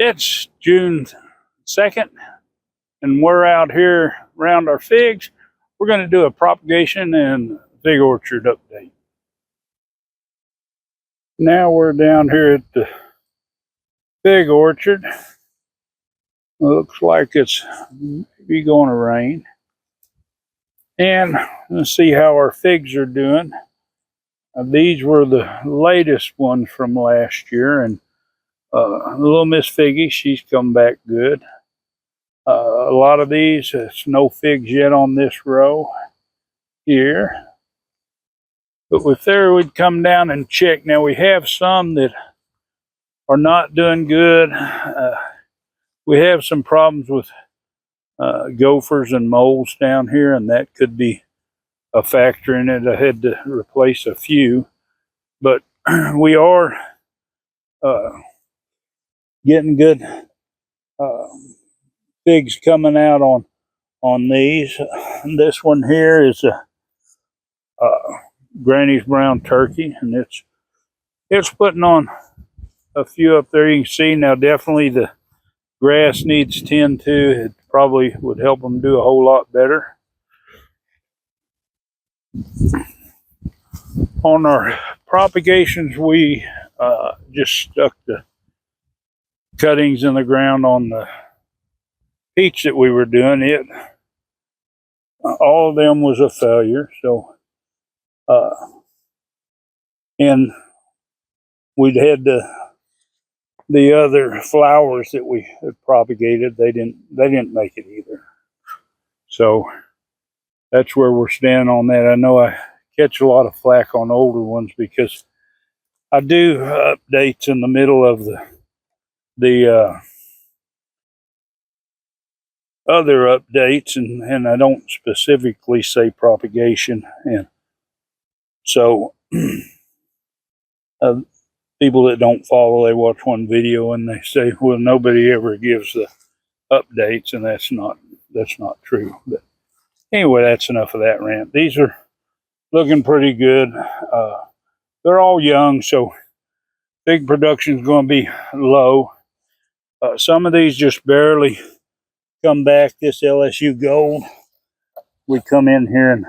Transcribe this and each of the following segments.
It's June 2nd, and we're out here around our figs. We're going to do a propagation and fig orchard update. Now we're down here at the fig orchard. Looks like it's maybe going to rain. And let's see how our figs are doing. These were the latest ones from last year, and little Miss Figgy, she's come back good. A lot of these, it's no figs yet on this row here. But if there, we'd come down and check. Now we have some that are not doing good. We have some problems with gophers and moles down here, and that could be a factor in it. I had to replace a few, but we are getting good figs coming out on these. This one here is a Granny's brown turkey, and it's putting on a few up there. You can see now definitely the grass needs tend to. It probably would help them do a whole lot better. On our propagations, we just stuck the cuttings in the ground on the peach that we were doing. All of them was a failure. So, and we'd had the other flowers that we had propagated. They didn't make it either. So that's where we're standing on that. I know I catch a lot of flack on older ones because I do updates in the middle of the other updates, and I don't specifically say propagation. And so people that don't follow, they watch one video and they say, well, nobody ever gives the updates, and that's not true. But anyway, that's enough of that rant. These are looking pretty good. They're all young, so fig production is going to be low. Some of these just barely come back. This LSU Gold, we come in here and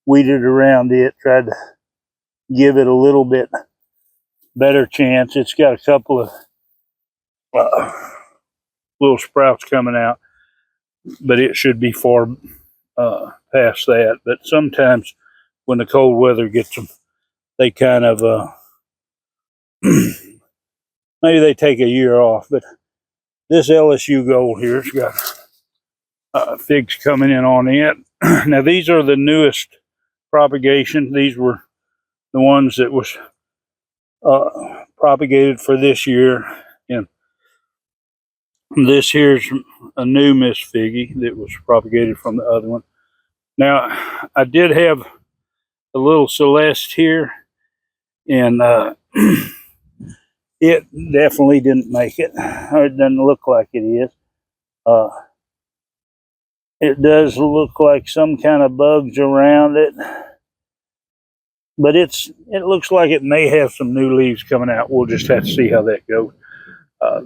weeded around it, tried to give it a little bit better chance. It's got a couple of little sprouts coming out, but it should be far past that. But sometimes when the cold weather gets them, they kind of maybe they take a year off. But this LSU Gold here's got figs coming in on it. Now these are the newest propagation. These were the ones that was propagated for this year, and this here's a new Miss Figgy that was propagated from the other one. Now I did have a little Celeste here, and it definitely didn't make it. It doesn't look like it is. It does look like some kind of bugs around it, but it looks like it may have some new leaves coming out. We'll just have to see how that goes.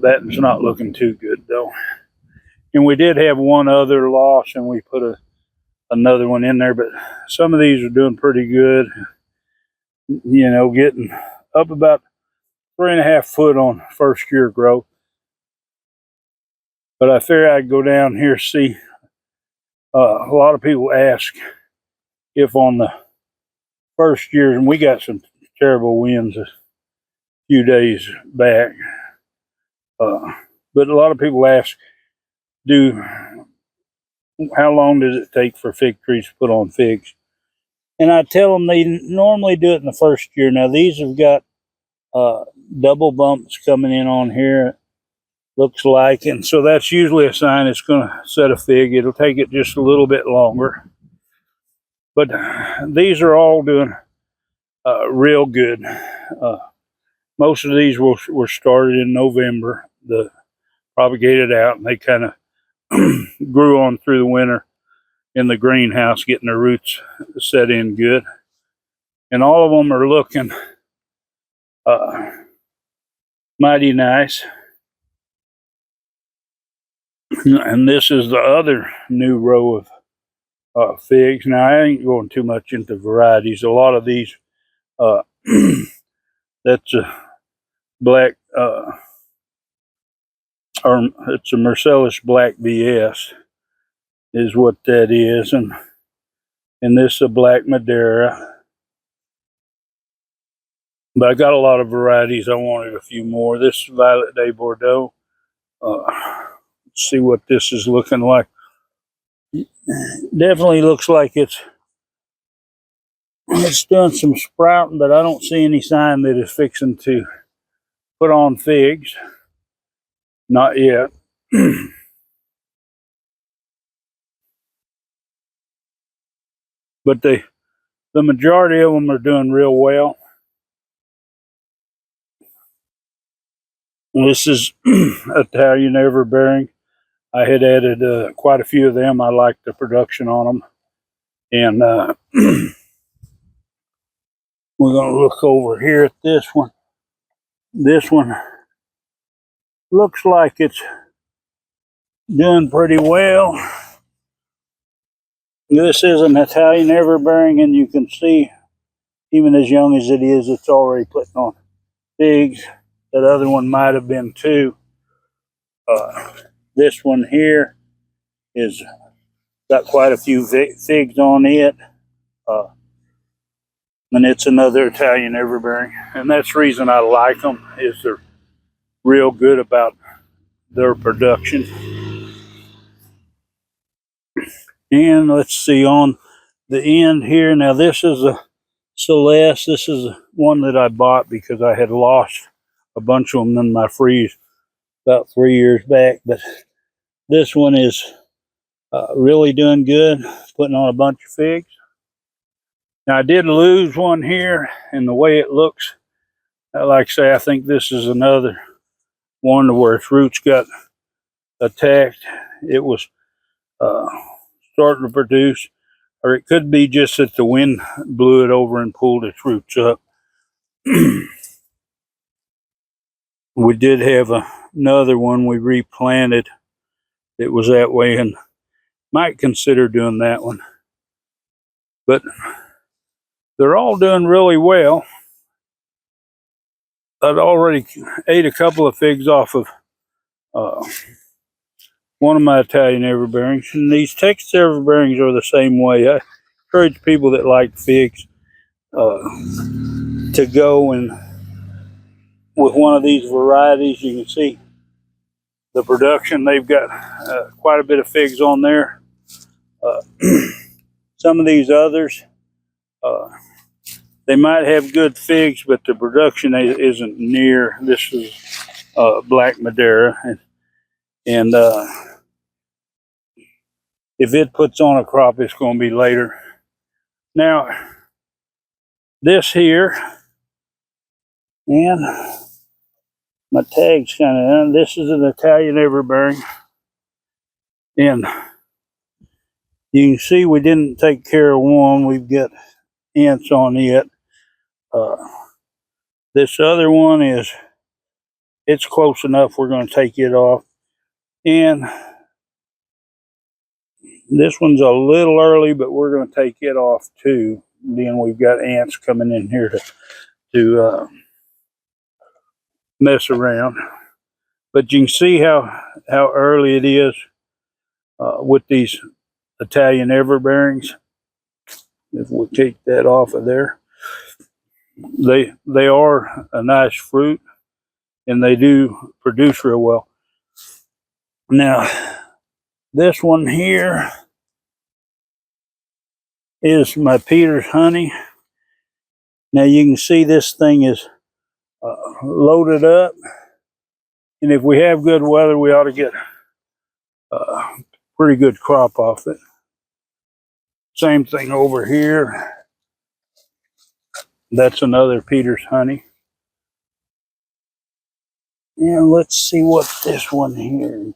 That's not looking too good though. And we did have one other loss, and we put another one in there, but some of these are doing pretty good. You know, getting up about 3.5 foot on first year growth. But I figured I'd go down here, see. A lot of people ask if on the first year, and we got some terrible winds a few days back, but a lot of people ask, how long does it take for fig trees to put on figs? And I tell them they normally do it in the first year. Now these have got double bumps coming in on here, looks like, and so that's usually a sign it's going to set a fig. It'll take it just a little bit longer, but these are all doing real good. Most of these were started in November, the propagated out, and they kind of grew on through the winter in the greenhouse, getting their roots set in good, and all of them are looking mighty nice. And this is the other new row of figs. Now, I ain't going too much into varieties. A lot of these, uh, that's a black, or it's a Marcellus Black BS, is what that is, and this is a Black Madeira. But I got a lot of varieties. I wanted a few more. This is Violet de Bordeaux. Let's see what this is looking like. Definitely looks like it's done some sprouting, but I don't see any sign that it's fixing to put on figs. Not yet. But the majority of them are doing real well. This is Italian Everbearing. I had added quite a few of them. I liked the production on them. And we're going to look over here at this one. This one looks like it's doing pretty well. This is an Italian Everbearing, and you can see, even as young as it is, it's already putting on figs. That other one might have been too. This one here is got quite a few figs on it. And it's another Italian Everbearing. And that's the reason I like them, is they're real good about their production. And let's see on the end here. Now this is a Celeste. This is one that I bought because I had lost a bunch of them in my freeze about 3 years back. But this one is really doing good, putting on a bunch of figs. Now I did lose one here, and the way it looks, like I say, I think this is another one where its roots got attacked. It was starting to produce, or it could be just that the wind blew it over and pulled its roots up. We did have another one we replanted. It was that way, and might consider doing that one. But they're all doing really well. I'd already ate a couple of figs off of one of my Italian Everbearings, and these Texas Everbearings are the same way. I encourage people that like figs to go and with one of these varieties. You can see the production. They've got quite a bit of figs on there. Some of these others, they might have good figs, but the production isn't near. This is Black Madeira, and if it puts on a crop, it's going to be later. Now, this here, and my tag's kind of, this is an Italian Everbearing, and you can see we didn't take care of one. We've got ants on it. This other one is, it's close enough. We're going to take it off. And this one's a little early, but we're going to take it off too. Then we've got ants coming in here to mess around. But you can see how early it is with these Italian Everbearings. If we take that off of there, they are a nice fruit, and they do produce real well. Now, this one here is my Peter's honey. Now you can see this thing is loaded up, and if we have good weather, we ought to get a pretty good crop off it. Same thing over here. That's another Peter's honey. And let's see what this one here.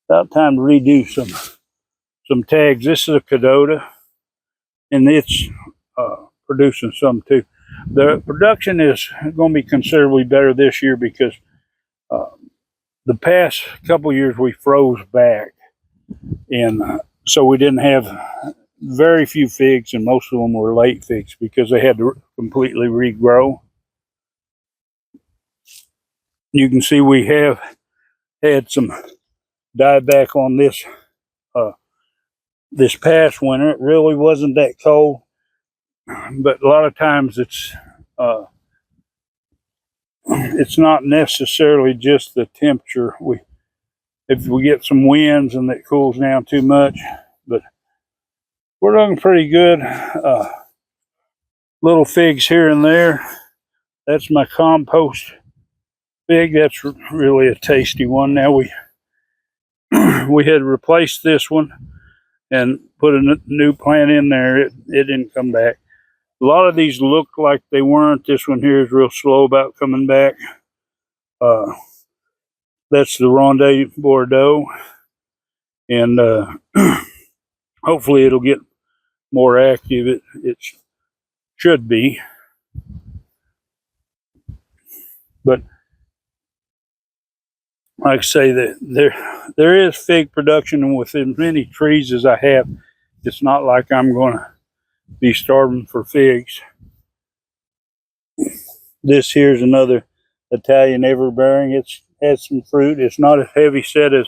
About time to redo some tags. This is a Cadota, and it's producing some too. The production is going to be considerably better this year because the past couple years we froze back, and so we didn't have very few figs, and most of them were late figs because they had to completely regrow. You can see we have had some dieback on this this past winter. It really wasn't that cold, but a lot of times it's not necessarily just the temperature. If we get some winds and it cools down too much, but we're looking pretty good. Little figs here and there. That's my compost fig. That's really a tasty one. Now we had replaced this one and put a new plant in there. It didn't come back. A lot of these look like they weren't. This one here is real slow about coming back. That's the Ronde Bordeaux, and hopefully it'll get more active. It should be, but like I say, that there is fig production, and with as many trees as I have, it's not like I'm going to be starving for figs. This here's another Italian everbearing. It's had some fruit. It's not as heavy set as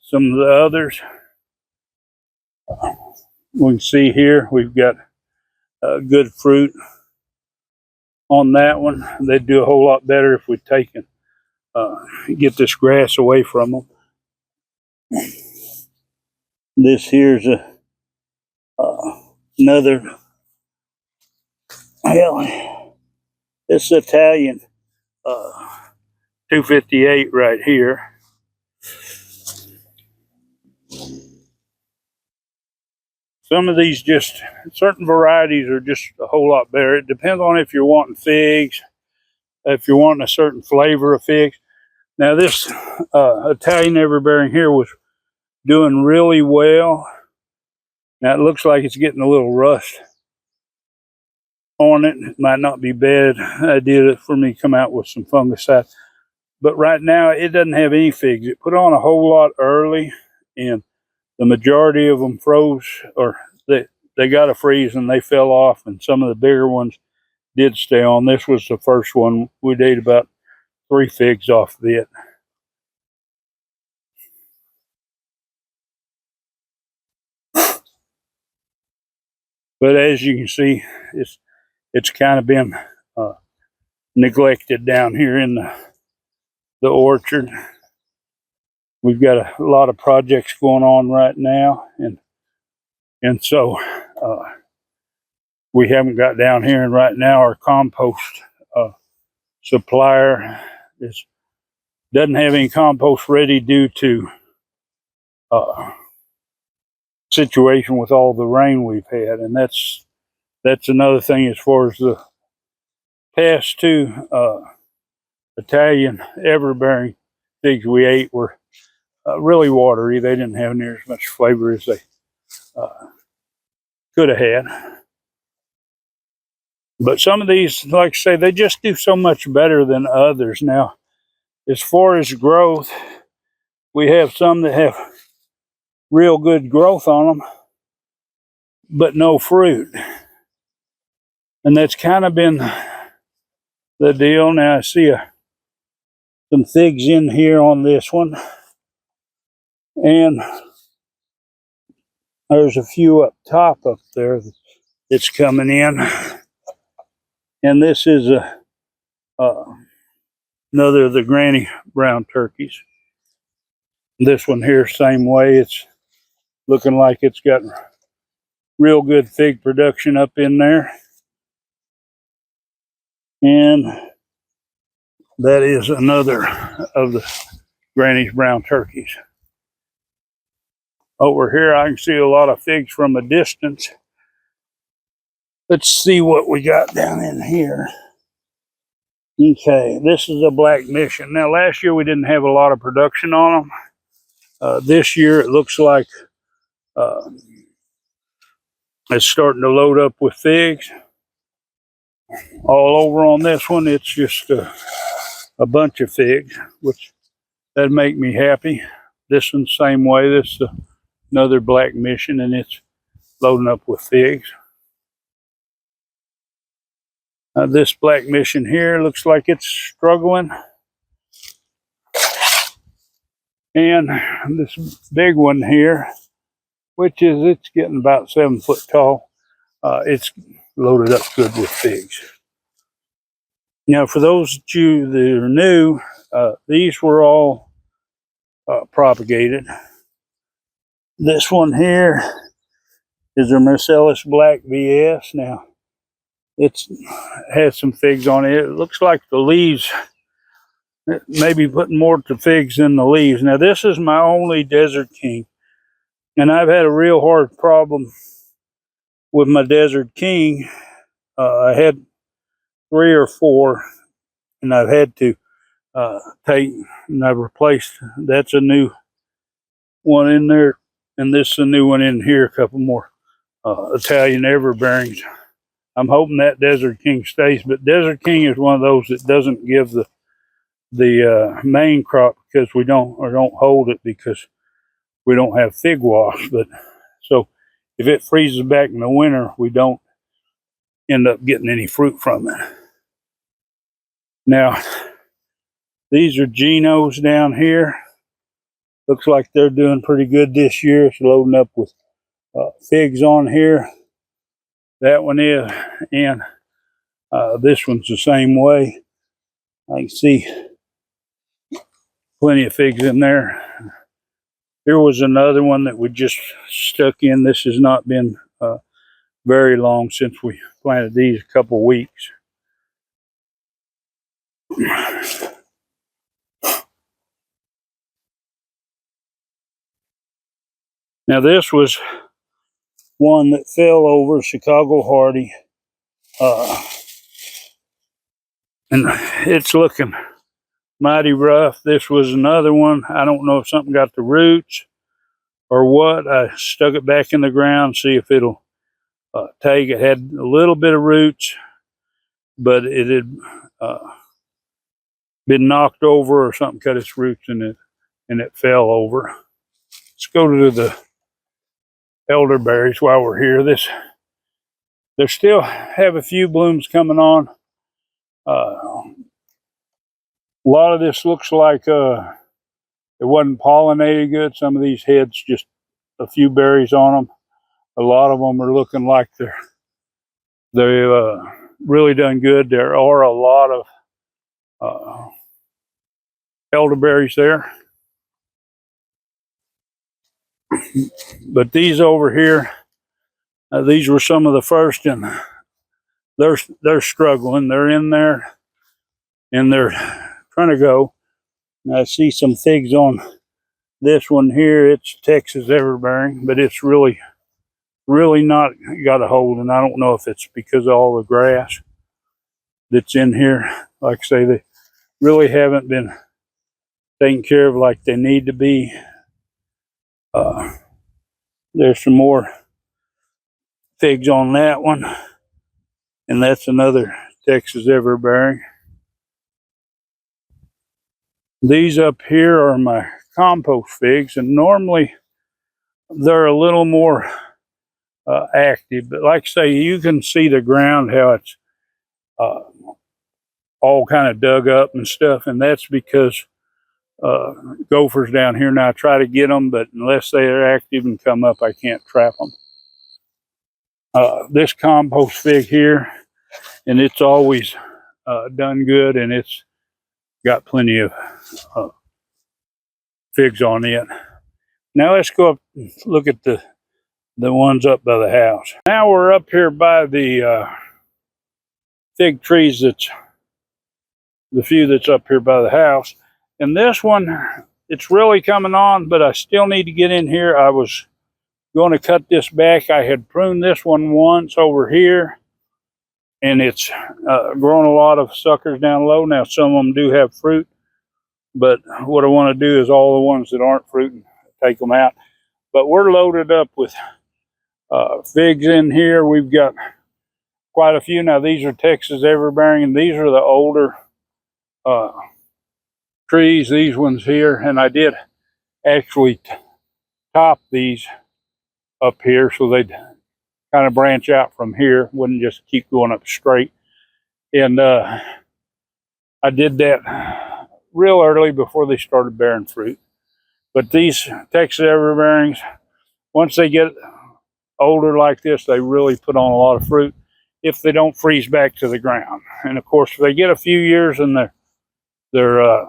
some of the others. We can see here we've got good fruit on that one. They'd do a whole lot better if we'd taken get this grass away from them. This here's another, well, this Italian 258 right here. Some of these, just certain varieties are just a whole lot better. It depends on if you're wanting figs, if you're wanting a certain flavor of figs. Now this Italian everbearing here was doing really well. Now it looks like it's getting a little rust on it. It might not be a bad idea for me to come out with some fungicide. But right now it doesn't have any figs. It put on a whole lot early, and the majority of them froze, or they got a freeze and they fell off, and some of the bigger ones did stay on. This was the first one. We'd ate about 3 figs off of it. But as you can see, it's kind of been neglected down here in the orchard. We've got a lot of projects going on right now, and so we haven't got down here. And right now our compost supplier doesn't have any compost ready due to situation with all the rain we've had, and that's another thing. As far as the past 2 Italian everbearing figs we ate were really watery. They didn't have near as much flavor as they could have had. But some of these, like I say, they just do so much better than others. Now, as far as growth, we have some that have real good growth on them, but no fruit. And that's kind of been the deal. Now I see some figs in here on this one, and there's a few up top up there that's coming in. And this is another of the granny brown turkeys. This one here, same way. It's looking like it's got real good fig production up in there. And that is another of the granny's brown turkeys. Over here I can see a lot of figs from a distance. Let's see what we got down in here. Okay, this is a black mission. Now last year we didn't have a lot of production on them. This year it looks like it's starting to load up with figs. All over on this one, it's just a bunch of figs, which That'd make me happy. This one's the same way. This is another black mission, and it's loading up with figs. This black mission here looks like it's struggling. And this big one here, which is, it's getting about 7 foot tall. It's loaded up good with figs. Now, for those of you that are new, these were all propagated. This one here is a Marcellus Black VS. Now, it's has some figs on it. It looks like the leaves, maybe putting more to figs than the leaves. Now, this is my only Desert King, and I've had a real hard problem with my Desert King. I had 3 or 4, and I've had to take, and I've replaced. That's a new one in there, and this is a new one in here. A couple more Italian everbearings. I'm hoping that Desert King stays, but Desert King is one of those that doesn't give the main crop because we don't hold it because we don't have fig wash. But so if it freezes back in the winter, we don't end up getting any fruit from it. Now, these are Genos down here. Looks like they're doing pretty good this year. It's loading up with figs on here. That one is, and this one's the same way. I can see plenty of figs in there. Here was another one that we just stuck in. This has not been very long since we planted these, a couple weeks. Now, this was one that fell over, Chicago Hardy. And it's looking mighty rough. This was another one. I don't know if something got the roots or what. I stuck it back in the ground, see if it'll take. It had a little bit of roots, but it had been knocked over or something cut its roots in it, and it fell over. Let's go to the elderberries while we're here. They still have a few blooms coming on. A lot of this looks like it wasn't pollinated good. Some of these heads just a few berries on them. A lot of them are looking like they've really done good. There are a lot of elderberries there. But these over here, these were some of the first, and they're struggling. They're in there, and they're trying to go. And I see some figs on this one here. It's Texas everbearing, but it's really not got a hold. And I don't know if it's because of all the grass that's in here. Like I say, they really haven't been taken care of like they need to be. There's some more figs on that one, and that's another Texas everbearing. These up here are my compost figs, and normally they're a little more active, but like I say, you can see the ground, how it's all kind of dug up and stuff, and that's because gophers down here. Now I try to get them, but unless they are active and come up, I can't trap them. This compost fig here, and it's always done good, and it's got plenty of figs on it. Now let's go up and look at the ones up by the house. Now we're up here by the fig trees. That's the few that's up here by the house. And this one, it's really coming on, but I still need to get in here. I was going to cut this back. I had pruned this one once over here, and it's grown a lot of suckers down low. Now some of them do have fruit, but what I want to do is all the ones that aren't fruiting, take them out. But we're loaded up with figs in here. We've got quite a few. Now these are Texas everbearing, and these are the older trees, these ones here, and I did actually top these up here so they'd kind of branch out from here, wouldn't just keep going up straight. And I did that real early before they started bearing fruit. But these Texas everbearings, once they get older like this, they really put on a lot of fruit if they don't freeze back to the ground. And of course, if they get a few years and their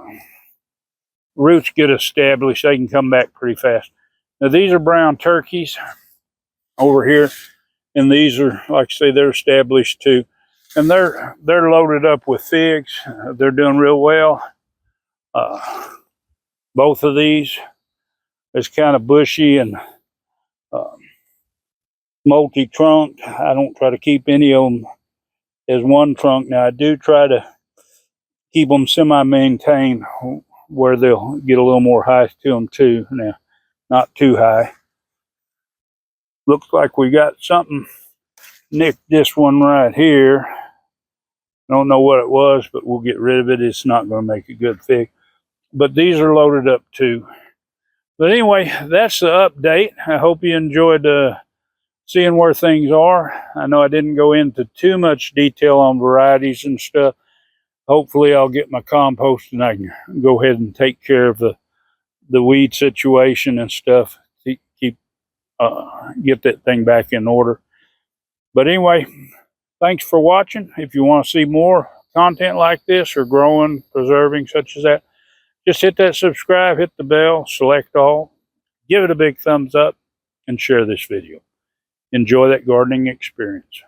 roots get established, they can come back pretty fast. Now these are brown turkeys over here, and these are, like I say, they're established too, and they're loaded up with figs. They're doing real well. Both of these is kind of bushy and multi-trunked. I don't try to keep any of them as one trunk. Now I do try to keep them semi-maintained where they'll get a little more height to them too. Now, not too high. Looks like we got something nicked this one right here. I don't know what it was, but we'll get rid of it. It's not going to make a good fig. But these are loaded up too. But anyway, that's the update. I hope you enjoyed seeing where things are. I know I didn't go into too much detail on varieties and stuff. Hopefully I'll get my compost and I can go ahead and take care of the weed situation and stuff to keep get that thing back in order. But anyway, thanks for watching. If you want to see more content like this or growing, preserving, such as that, just hit that subscribe, hit the bell, select all, give it a big thumbs up, and share this video. Enjoy that gardening experience.